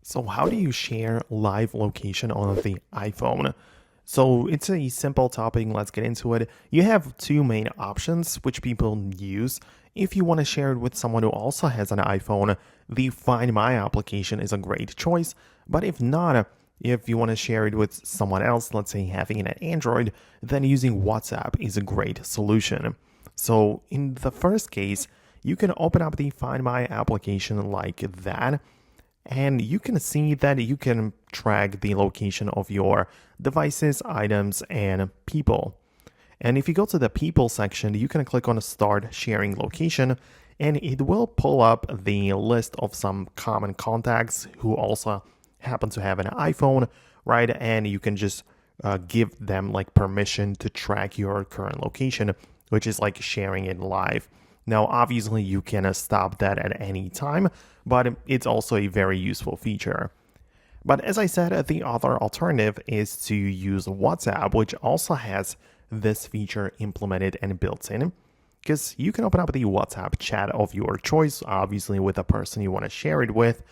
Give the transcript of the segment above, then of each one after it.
So how do you share live location on the iPhone? So it's a simple topic. Let's get into it. You have two main options which people use. If you want to share it with someone who also has an iPhone, the Find My application is a great choice. But if not, if you want to share it with someone else, let's say having an Android, then using WhatsApp is a great solution. So in the first case, you can open up the Find My application like that, and you can see that you can track the location of your devices, items, and people. And if you go to the people section, you can click on Start Sharing Location, and it will pull up the list of some common contacts who also happen to have an iPhone, right? And you can just give them like permission to track your current location, which is like sharing it live. Now, obviously, you can stop that at any time, but it's also a very useful feature. But as I said, the other alternative is to use WhatsApp, which also has this feature implemented and built in, because you can open up the WhatsApp chat of your choice, obviously with the person you want to share it with.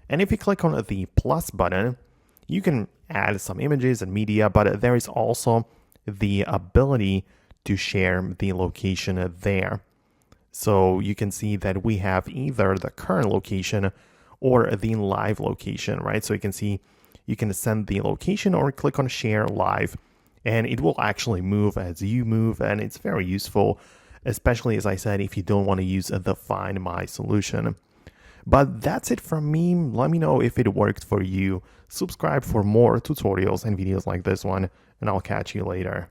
And if you click on the plus button, you can add some images and media, but there is also the ability to share the location there. So you can see that we have either the current location or the live location, right? So you can see you can send the location or click on share live, and it will actually move as you move. And it's very useful, especially as I said, if you don't want to use the Find My solution. But that's it from me. Let me know if it worked for you. Subscribe for more tutorials and videos like this one, and I'll catch you later.